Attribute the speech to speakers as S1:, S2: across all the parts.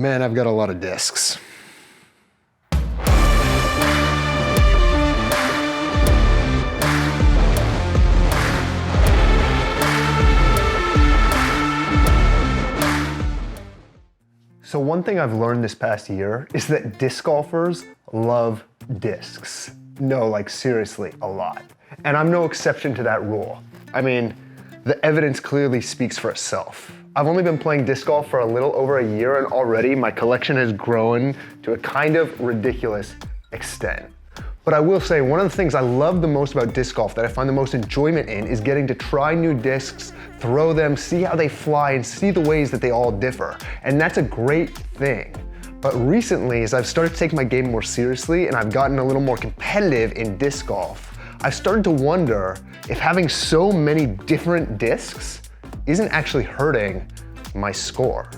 S1: Man, I've got a lot of discs. So one thing I've learned this past year is that disc golfers love discs. No, like seriously, a lot. And I'm no exception to that rule. I mean, the evidence clearly speaks for itself. I've only been playing disc golf for a little over a year, and already my collection has grown to a kind of ridiculous extent. But I will say, one of the things I love the most about disc golf, that I find the most enjoyment in, is getting to try new discs, throw them, see how they fly, and see the ways that they all differ. And that's a great thing. But recently, as I've started to take my game more seriously and I've gotten a little more competitive in disc golf, I've started to wonder if having so many different discs isn't actually hurting my score.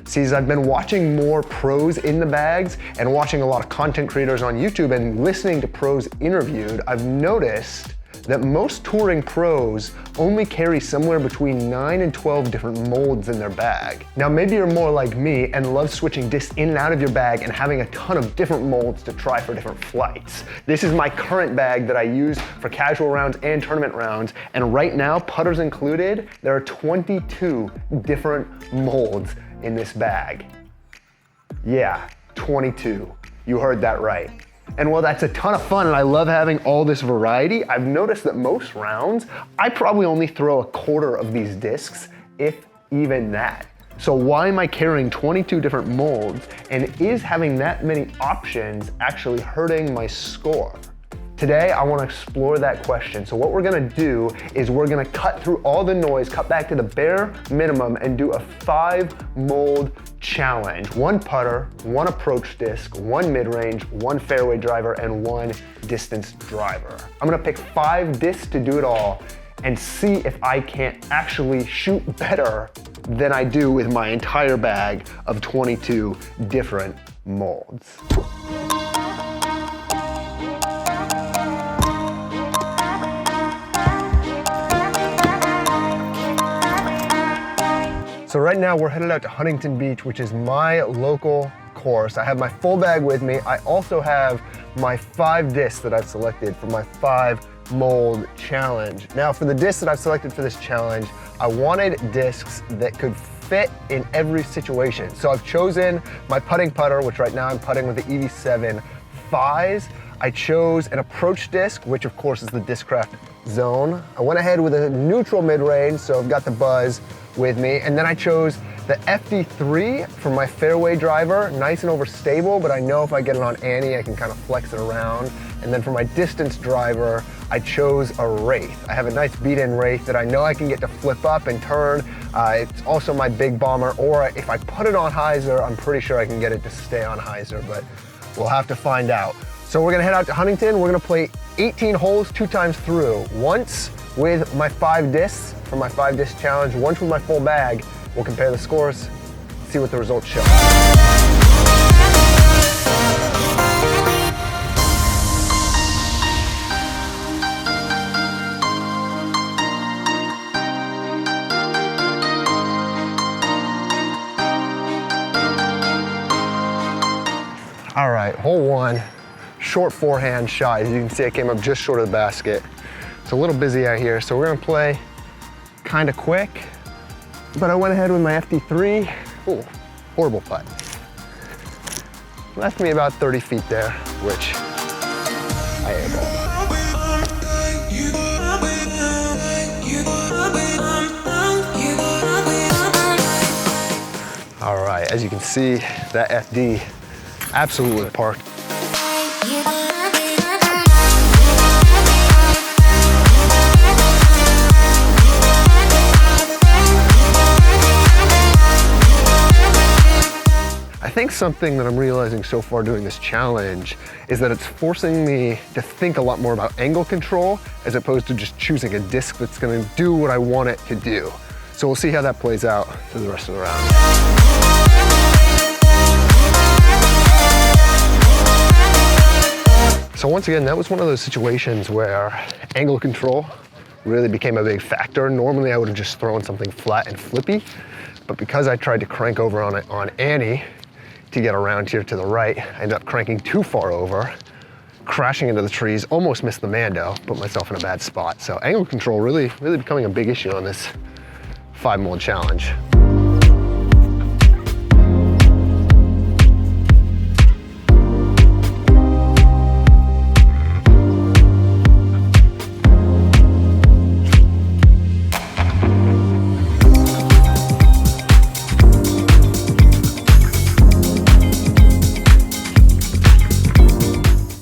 S1: See, as I've been watching more pros in the bags and watching a lot of content creators on YouTube and listening to pros interviewed, I've noticed that most touring pros only carry somewhere between 9 and 12 different molds in their bag. Now, maybe you're more like me and love switching discs in and out of your bag and having a ton of different molds to try for different flights. This is my current bag that I use for casual rounds and tournament rounds, and right now, putters included, there are 22 different molds in this bag. Yeah, 22. You heard that right. And while that's a ton of fun and I love having all this variety, I've noticed that most rounds, I probably only throw a quarter of these discs, if even that. So why am I carrying 22 different molds, and is having that many options actually hurting my score? Today, I want to explore that question. So what we're gonna do is we're gonna cut through all the noise, cut back to the bare minimum, and do a 5 mold challenge. 1 putter, 1 approach disc, 1 mid-range, 1 fairway driver, and 1 distance driver. I'm gonna pick 5 discs to do it all and see if I can't actually shoot better than I do with my entire bag of 22 different molds. So right now we're headed out to Huntington Beach, which is my local course. I have my full bag with me. I also have my 5 discs that I've selected for my 5 mold challenge. Now for the discs that I've selected for this challenge, I wanted discs that could fit in every situation. So I've chosen my putting putter, which right now I'm putting with the EV7 5s. I chose an approach disc, which of course is the Discraft Zone. I went ahead with a neutral mid-range, so I've got the Buzz with me. And then I chose the FD3 for my fairway driver, nice and overstable, but I know if I get it on Annie, I can kind of flex it around. And then for my distance driver, I chose a Wraith. I have a nice beat-in Wraith that I know I can get to flip up and turn. It's also my big bomber, or if I put it on hyzer, I'm pretty sure I can get it to stay on hyzer, but we'll have to find out. So we're gonna head out to Huntington. We're gonna play 18 holes 2 times through. Once with my 5 discs for my 5 disc challenge, once with my full bag. We'll compare the scores, see what the results show. All right, hole 1. Short forehand shot. As you can see, I came up just short of the basket. It's a little busy out here, so we're gonna play kind of quick, but I went ahead with my FD3. Ooh, horrible putt. Left me about 30 feet there, which I airballed. All right, as you can see, that FD absolutely parked. I think something that I'm realizing so far doing this challenge is that it's forcing me to think a lot more about angle control as opposed to just choosing a disc that's gonna do what I want it to do. So we'll see how that plays out through the rest of the round. So once again, that was one of those situations where angle control really became a big factor. Normally I would have just thrown something flat and flippy, but because I tried to crank over on it on Annie, to get around here to the right. I ended up cranking too far over, crashing into the trees, almost missed the Mando, put myself in a bad spot. So angle control really becoming a big issue on this 5-mold challenge.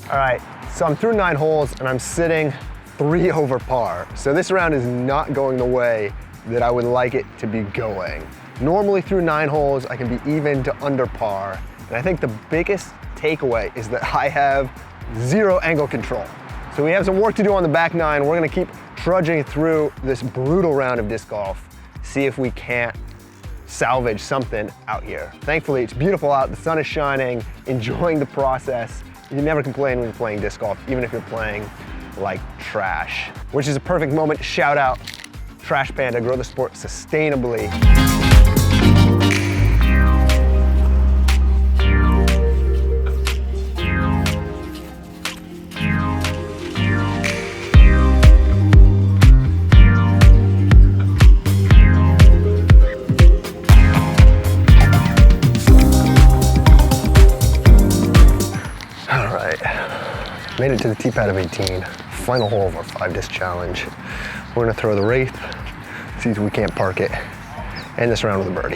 S1: All right, so I'm through 9 holes and I'm sitting 3 over par. So this round is not going the way that I would like it to be going. Normally through 9 holes, I can be even to under par. And I think the biggest takeaway is that I have 0 angle control. So we have some work to do on the back 9. We're gonna keep trudging through this brutal round of disc golf, see if we can't salvage something out here. Thankfully, it's beautiful out, the sun is shining, enjoying the process. You can never complain when you're playing disc golf, even if you're playing like trash. Which is a perfect moment to shout out Trash Panda, grow the sport sustainably. Made it to the tee pad of 18, final hole of our 5-disc challenge. We're gonna throw the Wraith, see if we can't park it, end this round with a birdie.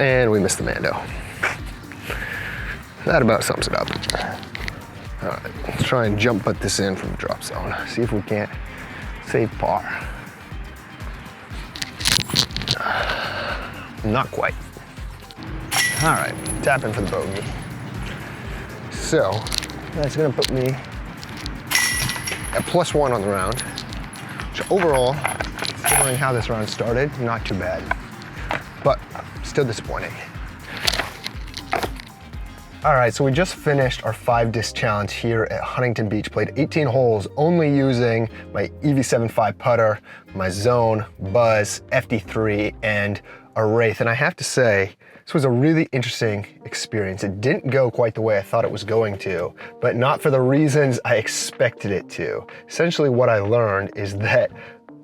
S1: And we missed the Mando. That about sums it up. All right, let's try and jump putt this in from the drop zone. See if we can't save par. Not quite. All right, tap in for the bogey. So that's gonna put me at +1 on the round, which overall, considering how this round started, not too bad, but still disappointing. All right, so we just finished our 5-disc challenge here at Huntington Beach. Played 18 holes, only using my EV75 putter, my Zone, Buzz, FD3, and a Wraith. And I have to say, this was a really interesting experience. It didn't go quite the way I thought it was going to, but not for the reasons I expected it to. Essentially what I learned is that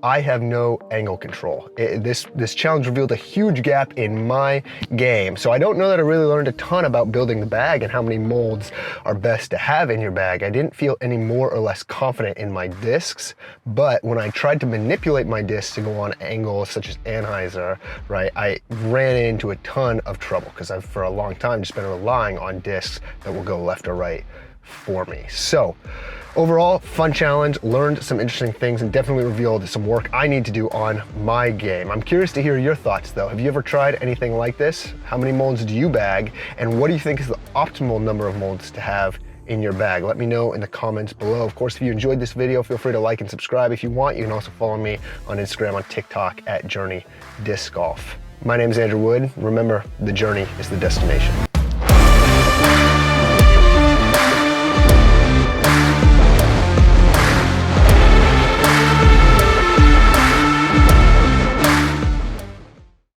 S1: I have no angle control. This challenge revealed a huge gap in my game. So I don't know that I really learned a ton about building the bag and how many molds are best to have in your bag. I didn't feel any more or less confident in my discs, but when I tried to manipulate my discs to go on angles such as Anheuser, right, I ran into a ton of trouble because I've for a long time just been relying on discs that will go left or right for me. So overall, fun challenge, learned some interesting things, and definitely revealed some work I need to do on my game. I'm curious to hear your thoughts though. Have you ever tried anything like this? How many molds do you bag? And what do you think is the optimal number of molds to have in your bag? Let me know in the comments below. Of course, if you enjoyed this video, feel free to like and subscribe. If you want, you can also follow me on Instagram, on TikTok at Journey Disc Golf. My name is Andrew Wood. Remember, the journey is the destination.